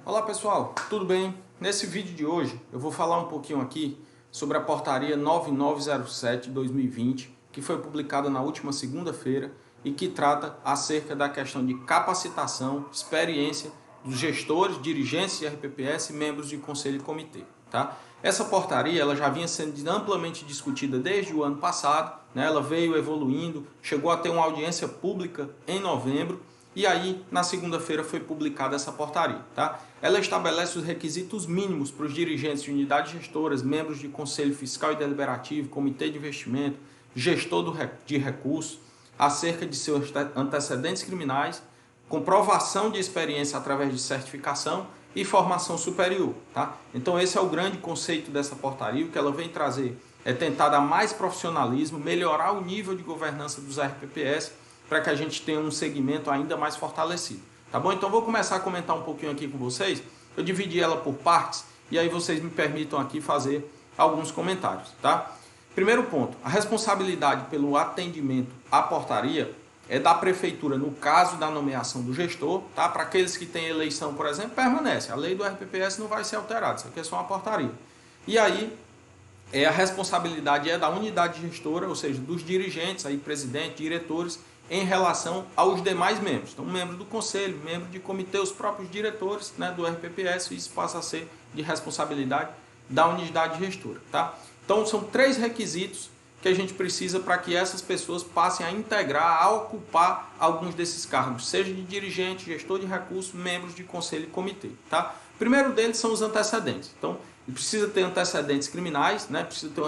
Olá pessoal, tudo bem? Nesse vídeo de hoje eu vou falar um pouquinho aqui sobre a portaria 9907/2020, que foi publicada na última segunda-feira e que trata acerca da questão de capacitação, experiência dos gestores, dirigentes de RPPS e membros de conselho e comitê. Tá? Essa portaria ela já vinha sendo amplamente discutida desde o ano passado, né? Ela veio evoluindo, chegou a ter uma audiência pública em novembro. E aí, na segunda-feira, foi publicada essa portaria. Tá? Ela estabelece os requisitos mínimos para os dirigentes de unidades gestoras, membros de conselho fiscal e deliberativo, comitê de investimento, gestor de recursos, acerca de seus antecedentes criminais, comprovação de experiência através de certificação e formação superior. Tá? Então esse é o grande conceito dessa portaria. O que ela vem trazer é tentar dar mais profissionalismo, melhorar o nível de governança dos RPPS, para que a gente tenha um segmento ainda mais fortalecido. Tá bom? Então vou começar a comentar um pouquinho aqui com vocês. Eu dividi ela por partes e aí vocês me permitam aqui fazer alguns comentários. Tá? Primeiro ponto, a responsabilidade pelo atendimento à portaria é da prefeitura no caso da nomeação do gestor. Tá? Para aqueles que têm eleição, por exemplo, permanece. A lei do RPPS não vai ser alterada, isso aqui é só uma portaria. E aí, a responsabilidade é da unidade gestora, ou seja, dos dirigentes, aí, presidente, diretores, em relação aos demais membros. Então, membro do conselho, membro de comitê, os próprios diretores, né, do RPPS, isso passa a ser de responsabilidade da unidade gestora. Tá? Então, são 3 requisitos que a gente precisa para que essas pessoas passem a integrar, a ocupar alguns desses cargos, seja de dirigente, gestor de recursos, membros de conselho e comitê. Tá? O primeiro deles são os antecedentes. Então, precisa ter antecedentes criminais, né? Precisa ter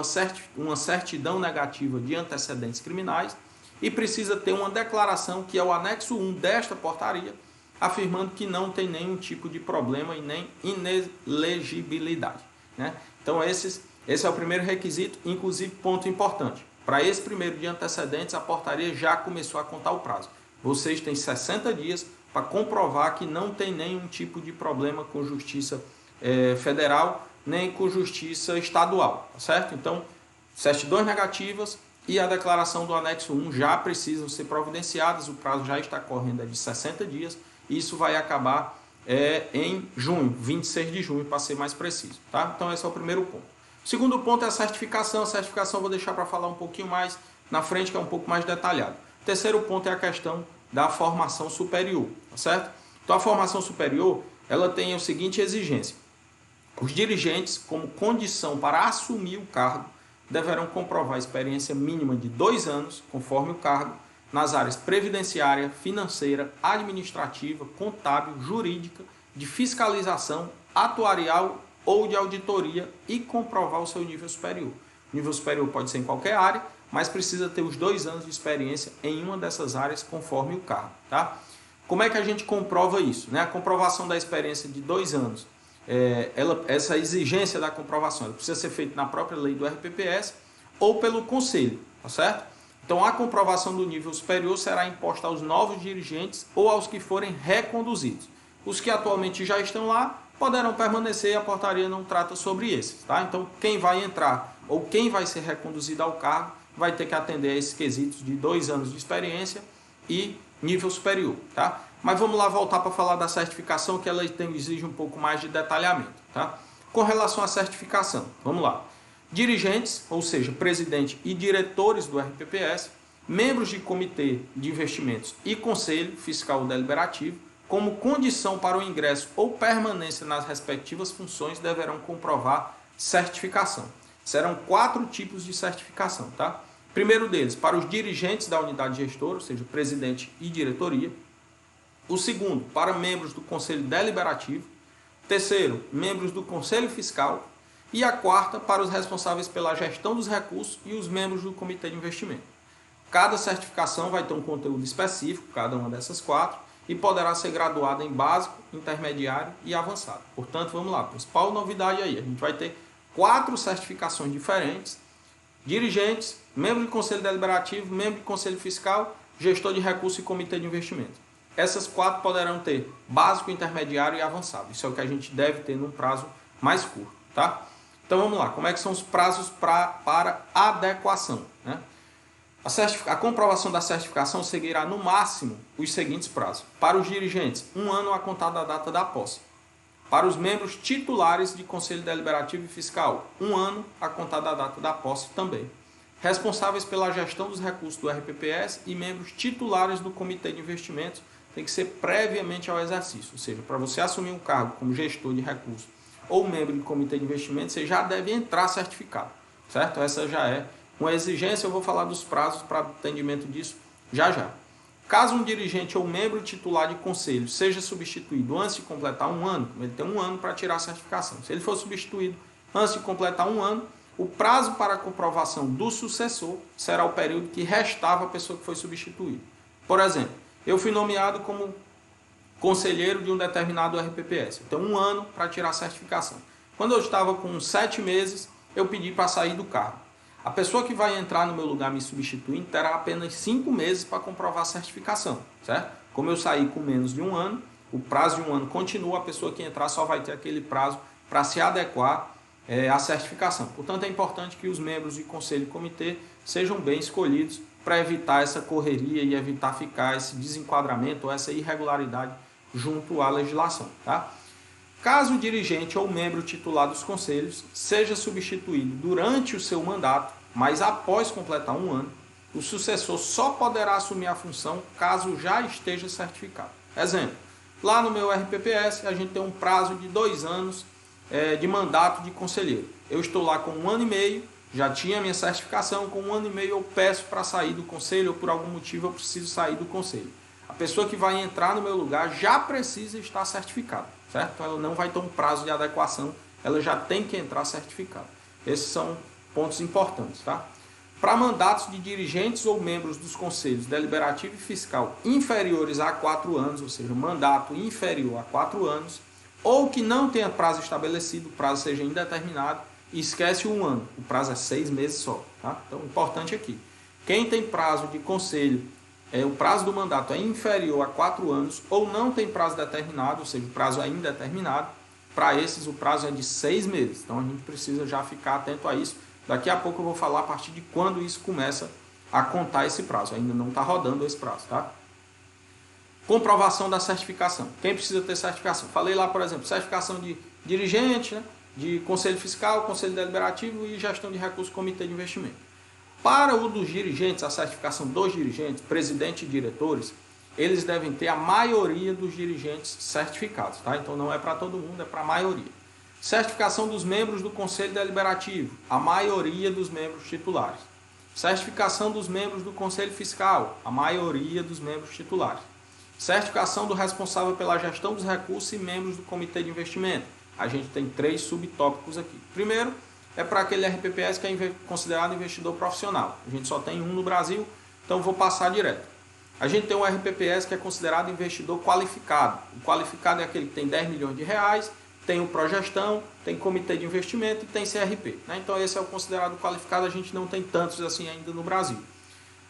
uma certidão negativa de antecedentes criminais, e precisa ter uma declaração, que é o anexo 1 desta portaria, afirmando que não tem nenhum tipo de problema e nem inelegibilidade. Né? Então esse é o primeiro requisito, inclusive ponto importante. Para esse primeiro de antecedentes, a portaria já começou a contar o prazo. Vocês têm 60 dias para comprovar que não tem nenhum tipo de problema com justiça federal, nem com justiça estadual. Tá certo? Então, certidões negativas e a declaração do anexo 1 já precisam ser providenciadas, o prazo já está correndo de 60 dias, e isso vai acabar em junho, 26 de junho, para ser mais preciso. Tá? Então esse é o primeiro ponto. O segundo ponto é a certificação. A certificação eu vou deixar para falar um pouquinho mais na frente, que é um pouco mais detalhado. O terceiro ponto é a questão da formação superior. Tá certo? Então a formação superior ela tem a seguinte exigência: os dirigentes, como condição para assumir o cargo, deverão comprovar a experiência mínima de 2 anos, conforme o cargo, nas áreas previdenciária, financeira, administrativa, contábil, jurídica, de fiscalização, atuarial ou de auditoria, e comprovar o seu nível superior. O nível superior pode ser em qualquer área, mas precisa ter os 2 anos de experiência em uma dessas áreas, conforme o cargo. Tá? Como é que a gente comprova isso? Né? A comprovação da experiência de 2 anos. Essa exigência da comprovação precisa ser feita na própria lei do RPPS ou pelo conselho, tá certo? Então a comprovação do nível superior será imposta aos novos dirigentes ou aos que forem reconduzidos. Os que atualmente já estão lá poderão permanecer, e a portaria não trata sobre esses. Tá? Então quem vai entrar ou quem vai ser reconduzido ao cargo vai ter que atender a esses quesitos de 2 anos de experiência e nível superior. Tá? Mas vamos lá voltar para falar da certificação, que ela exige um pouco mais de detalhamento. Tá? Com relação à certificação, vamos lá. Dirigentes, ou seja, presidente e diretores do RPPS, membros de comitê de investimentos e conselho fiscal deliberativo, como condição para o ingresso ou permanência nas respectivas funções, deverão comprovar certificação. Serão 4 tipos de certificação. Tá? Primeiro deles, para os dirigentes da unidade gestora, ou seja, presidente e diretoria. O segundo, para membros do Conselho Deliberativo. Terceiro, membros do Conselho Fiscal. E a quarta, para os responsáveis pela gestão dos recursos e os membros do Comitê de Investimento. Cada certificação vai ter um conteúdo específico, cada uma dessas 4, e poderá ser graduada em básico, intermediário e avançado. Portanto, vamos lá, principal novidade aí, a gente vai ter 4 certificações diferentes: dirigentes, membro do Conselho Deliberativo, membro do Conselho Fiscal, gestor de recursos e Comitê de Investimento. Essas 4 poderão ter básico, intermediário e avançado. Isso é o que a gente deve ter num prazo mais curto. Tá? Então vamos lá, como é que são os prazos para adequação? Né? A comprovação da certificação seguirá no máximo os seguintes prazos. Para os dirigentes, 1 ano a contar da data da posse. Para os membros titulares de Conselho Deliberativo e Fiscal, 1 ano a contar da data da posse também. Responsáveis pela gestão dos recursos do RPPS e membros titulares do Comitê de Investimentos tem que ser previamente ao exercício. Ou seja, para você assumir um cargo como gestor de recursos ou membro do Comitê de Investimentos, você já deve entrar certificado, certo? Essa já é uma exigência, eu vou falar dos prazos para atendimento disso já já. Caso um dirigente ou membro titular de conselho seja substituído antes de completar 1 ano, ele tem 1 ano para tirar a certificação. Se ele for substituído antes de completar 1 ano, o prazo para a comprovação do sucessor será o período que restava a pessoa que foi substituída. Por exemplo, eu fui nomeado como conselheiro de um determinado RPPS. Eu tenho 1 ano para tirar a certificação. Quando eu estava com 7 meses, eu pedi para sair do cargo. A pessoa que vai entrar no meu lugar me substituindo terá apenas 5 meses para comprovar a certificação, certo? Como eu saí com menos de 1 ano, o prazo de 1 ano continua, a pessoa que entrar só vai ter aquele prazo para se adequar à certificação. Portanto, é importante que os membros de conselho e comitê sejam bem escolhidos para evitar essa correria e evitar ficar esse desenquadramento ou essa irregularidade junto à legislação, tá? Caso o dirigente ou membro titular dos conselhos seja substituído durante o seu mandato, mas após completar 1 ano, o sucessor só poderá assumir a função caso já esteja certificado. Exemplo, lá no meu RPPS a gente tem um prazo de 2 anos de mandato de conselheiro. Eu estou lá com 1 ano e meio, já tinha minha certificação, com 1 ano e meio eu peço para sair do conselho ou por algum motivo eu preciso sair do conselho. A pessoa que vai entrar no meu lugar já precisa estar certificada, certo? Então ela não vai ter um prazo de adequação, ela já tem que entrar certificada. Esses são pontos importantes, tá? Para mandatos de dirigentes ou membros dos conselhos deliberativo e fiscal inferiores a 4 anos, ou seja, mandato inferior a 4 anos, ou que não tenha prazo estabelecido, o prazo seja indeterminado, e esquece 1 ano, o prazo é 6 meses só, tá? Então, importante aqui, quem tem prazo de conselho, o prazo do mandato é inferior a 4 anos ou não tem prazo determinado, ou seja, o prazo é indeterminado, para esses o prazo é de 6 meses. Então a gente precisa já ficar atento a isso. Daqui a pouco eu vou falar a partir de quando isso começa a contar esse prazo. Ainda não está rodando esse prazo, tá? Comprovação da certificação. Quem precisa ter certificação? Falei lá, por exemplo, certificação de dirigente, né? De conselho fiscal, conselho deliberativo e gestão de recursos, comitê de investimento. Para o dos dirigentes, a certificação dos dirigentes, presidente e diretores, eles devem ter a maioria dos dirigentes certificados, tá? Então não é para todo mundo, é para a maioria. Certificação dos membros do Conselho Deliberativo, a maioria dos membros titulares. Certificação dos membros do Conselho Fiscal, a maioria dos membros titulares. Certificação do responsável pela gestão dos recursos e membros do Comitê de Investimento. A gente tem 3 subtópicos aqui. Primeiro, é para aquele RPPS que é considerado investidor profissional. A gente só tem um no Brasil, então vou passar direto. A gente tem um RPPS que é considerado investidor qualificado. O qualificado é aquele que tem 10 milhões de reais, tem o Progestão, tem comitê de investimento e tem CRP, né? Então esse é o considerado qualificado, a gente não tem tantos assim ainda no Brasil.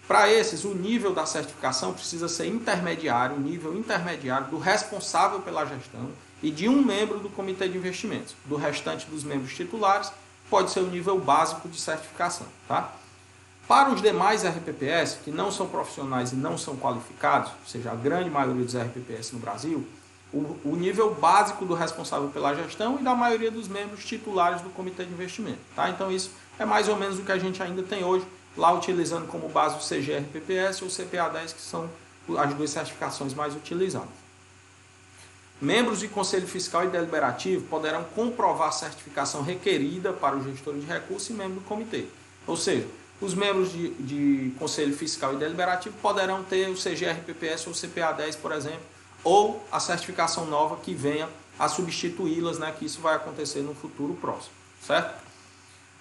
Para esses, o nível da certificação precisa ser intermediário, o nível intermediário do responsável pela gestão e de um membro do comitê de investimentos. Do restante dos membros titulares, pode ser o nível básico de certificação, tá? Para os demais RPPS, que não são profissionais e não são qualificados, ou seja, a grande maioria dos RPPS no Brasil, o nível básico do responsável pela gestão e da maioria dos membros titulares do comitê de investimento, tá? Então isso é mais ou menos o que a gente ainda tem hoje, lá utilizando como base o CGRPPS ou o CPA10, que são as 2 certificações mais utilizadas. Membros de Conselho Fiscal e Deliberativo poderão comprovar a certificação requerida para o gestor de recursos e membro do comitê. Ou seja, os membros de Conselho Fiscal e Deliberativo poderão ter o CGRPPS ou o CPA10, por exemplo, ou a certificação nova que venha a substituí-las, né, que isso vai acontecer no futuro próximo, certo?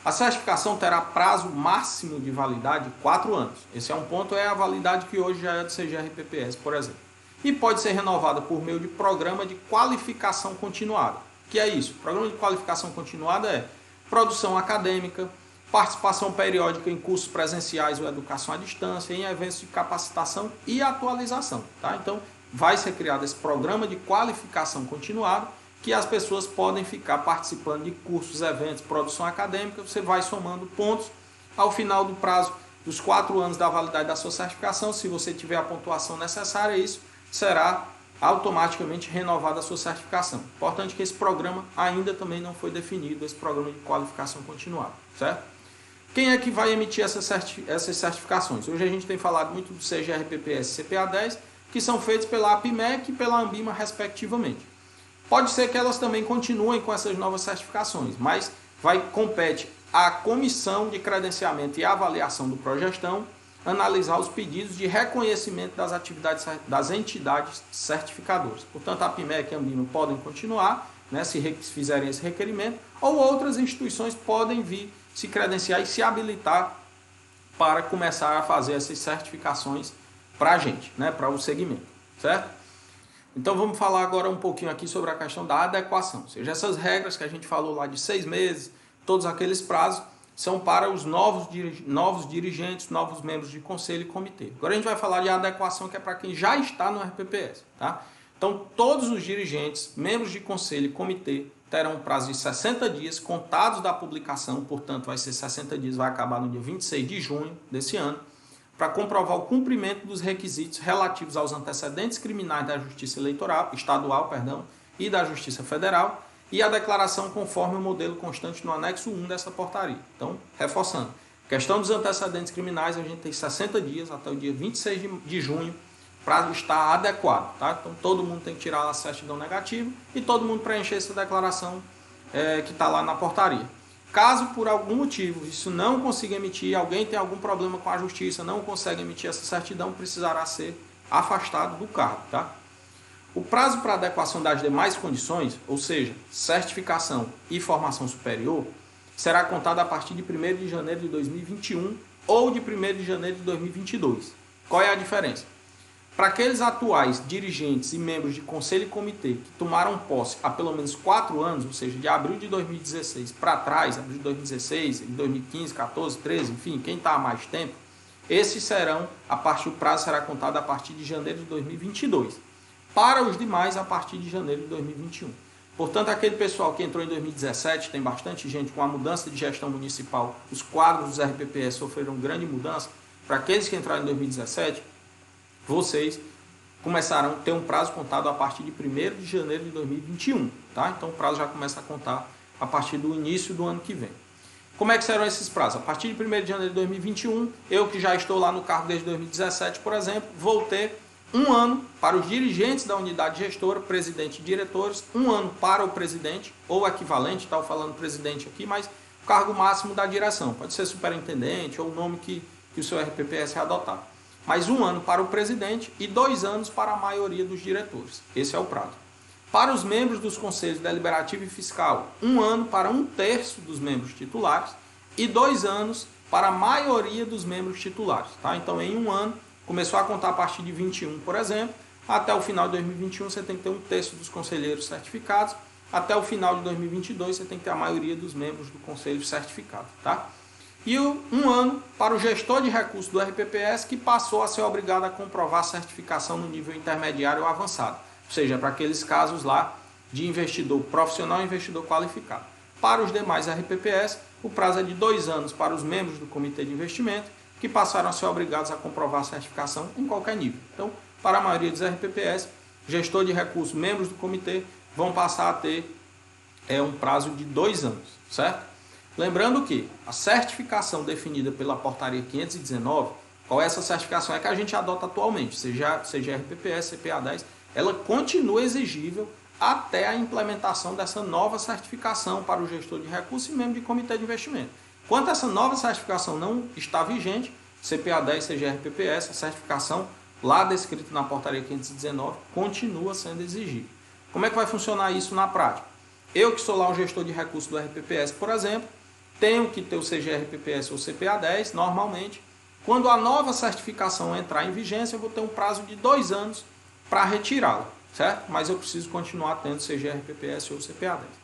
A certificação terá prazo máximo de validade de 4 anos. Esse é um ponto, é a validade que hoje já é do CGRPPS, por exemplo. E pode ser renovada por meio de programa de qualificação continuada. O que é isso? O programa de qualificação continuada é produção acadêmica, participação periódica em cursos presenciais ou educação à distância, em eventos de capacitação e atualização, tá? Então, vai ser criado esse programa de qualificação continuada, que as pessoas podem ficar participando de cursos, eventos, produção acadêmica, você vai somando pontos. Ao final do prazo dos 4 anos da validade da sua certificação, se você tiver a pontuação necessária, isso será automaticamente renovada a sua certificação. Importante que esse programa ainda também não foi definido, esse programa de qualificação continuada, certo? Quem é que vai emitir essas certificações? Hoje a gente tem falado muito do CGRPPS e CPA10, que são feitos pela APMEC e pela Anbima, respectivamente. Pode ser que elas também continuem com essas novas certificações, mas compete à Comissão de Credenciamento e Avaliação do Progestão analisar os pedidos de reconhecimento das atividades das entidades certificadoras. Portanto, a APMEC e a Anbima podem continuar, né, se fizerem esse requerimento, ou outras instituições podem vir se credenciar e se habilitar para começar a fazer essas certificações para a gente, né, para o segmento, certo? Então vamos falar agora um pouquinho aqui sobre a questão da adequação, ou seja, essas regras que a gente falou lá de 6 meses, todos aqueles prazos, são para os novos dirigentes, novos membros de conselho e comitê. Agora a gente vai falar de adequação, que é para quem já está no RPPS, tá? Então todos os dirigentes, membros de conselho e comitê terão um prazo de 60 dias contados da publicação, portanto vai ser 60 dias, vai acabar no dia 26 de junho desse ano, para comprovar o cumprimento dos requisitos relativos aos antecedentes criminais da Justiça Estadual e da Justiça Federal, e a declaração conforme o modelo constante no anexo 1 dessa portaria. Então, reforçando, questão dos antecedentes criminais, a gente tem 60 dias até o dia 26 de junho para estar adequado, tá? Então, todo mundo tem que tirar a certidão negativa e todo mundo preencher essa declaração que está lá na portaria. Caso por algum motivo isso não consiga emitir, alguém tem algum problema com a justiça, não consegue emitir essa certidão, precisará ser afastado do cargo, tá? O prazo para adequação das demais condições, ou seja, certificação e formação superior, será contado a partir de 1º de janeiro de 2021 ou de 1º de janeiro de 2022. Qual é a diferença? Para aqueles atuais dirigentes e membros de conselho e comitê que tomaram posse há pelo menos 4 anos, ou seja, de abril de 2016 para trás, abril de 2016, 2015, 14, 13, enfim, quem está há mais tempo, esses serão, o prazo será contado a partir de janeiro de 2022. Para os demais, a partir de janeiro de 2021. Portanto, aquele pessoal que entrou em 2017, tem bastante gente com a mudança de gestão municipal, os quadros dos RPPS sofreram grande mudança. Para aqueles que entraram em 2017, vocês começarão a ter um prazo contado a partir de 1º de janeiro de 2021. Tá? Então, o prazo já começa a contar a partir do início do ano que vem. Como é que serão esses prazos? A partir de 1º de janeiro de 2021, eu que já estou lá no cargo desde 2017, por exemplo, vou ter 1 ano para os dirigentes da unidade gestora, presidente e diretores, 1 ano para o presidente, ou equivalente, estou falando presidente aqui, mas o cargo máximo da direção, pode ser superintendente ou o nome que o seu RPPS adotar. Mais 1 ano para o presidente e 2 anos para a maioria dos diretores. Esse é o prazo. Para os membros dos conselhos deliberativo e fiscal, 1 ano para 1/3 dos membros titulares e 2 anos para a maioria dos membros titulares. Tá? Então, em 1 ano, começou a contar a partir de 21, por exemplo, até o final de 2021 você tem que ter 1/3 dos conselheiros certificados, até o final de 2022 você tem que ter a maioria dos membros do conselho certificado, tá? E 1 ano para o gestor de recursos do RPPS, que passou a ser obrigado a comprovar a certificação no nível intermediário ou avançado, ou seja, para aqueles casos lá de investidor profissional e investidor qualificado. Para os demais RPPS, o prazo é de 2 anos para os membros do comitê de investimento, que passaram a ser obrigados a comprovar a certificação em qualquer nível. Então, para a maioria dos RPPS, gestor de recursos, membros do comitê, vão passar a ter um prazo de 2 anos, certo? Lembrando que a certificação definida pela portaria 519, qual é essa certificação? É que a gente adota atualmente, seja RPPS, CPA10, ela continua exigível até a implementação dessa nova certificação para o gestor de recursos e membro de comitê de investimento. Quanto essa nova certificação não está vigente, CPA10, CGRPPS, a certificação lá descrita na portaria 519 continua sendo exigível. Como é que vai funcionar isso na prática? Eu que sou lá um gestor de recursos do RPPS, por exemplo, tenho que ter o CGRPPS ou CPA10 normalmente. Quando a nova certificação entrar em vigência, eu vou ter um prazo de 2 anos para retirá-la, certo? Mas eu preciso continuar tendo CGRPPS ou CPA10.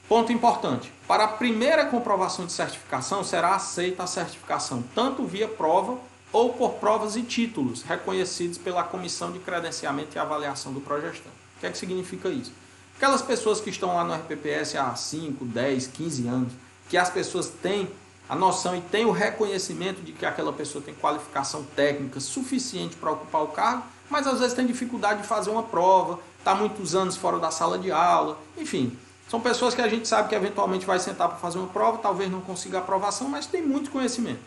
Ponto importante, para a primeira comprovação de certificação será aceita a certificação tanto via prova ou por provas e títulos reconhecidos pela Comissão de Credenciamento e Avaliação do Progestão. O que é que significa isso? Aquelas pessoas que estão lá no RPPS há 5, 10, 15 anos, que as pessoas têm a noção e têm o reconhecimento de que aquela pessoa tem qualificação técnica suficiente para ocupar o cargo, mas às vezes tem dificuldade de fazer uma prova, está muitos anos fora da sala de aula, enfim. São pessoas que a gente sabe que eventualmente vai sentar para fazer uma prova, talvez não consiga aprovação, mas tem muito conhecimento.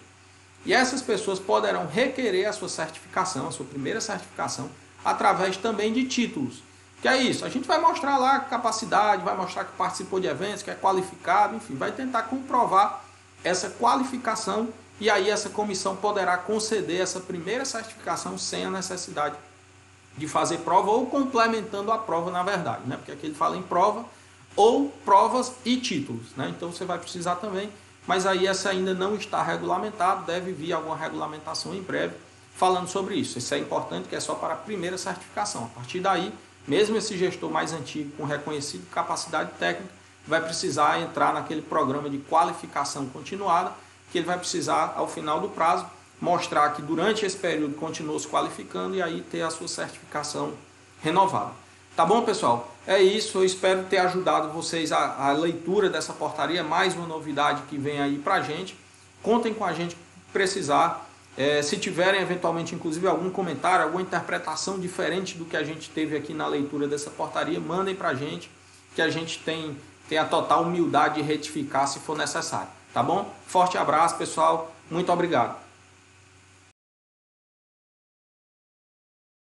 E essas pessoas poderão requerer a sua certificação, a sua primeira certificação, através também de títulos. Que é isso, a gente vai mostrar lá capacidade, vai mostrar que participou de eventos, que é qualificado, enfim, vai tentar comprovar essa qualificação e aí essa comissão poderá conceder essa primeira certificação sem a necessidade de fazer prova ou complementando a prova, na verdade, né? Porque aqui ele fala em prova ou provas e títulos, né? Então você vai precisar também, mas aí essa ainda não está regulamentado, deve vir alguma regulamentação em breve falando sobre isso. Isso é importante, que é só para a primeira certificação. A partir daí, mesmo esse gestor mais antigo, com reconhecida capacidade técnica, vai precisar entrar naquele programa de qualificação continuada, que ele vai precisar, ao final do prazo, mostrar que durante esse período continuou se qualificando e aí ter a sua certificação renovada. Tá bom, pessoal? É isso, eu espero ter ajudado vocês a leitura dessa portaria, mais uma novidade que vem aí pra gente. Contem com a gente se precisar. Se tiverem eventualmente, inclusive, algum comentário, alguma interpretação diferente do que a gente teve aqui na leitura dessa portaria, mandem pra gente, que a gente tem a total humildade de retificar se for necessário. Tá bom? Forte abraço, pessoal. Muito obrigado.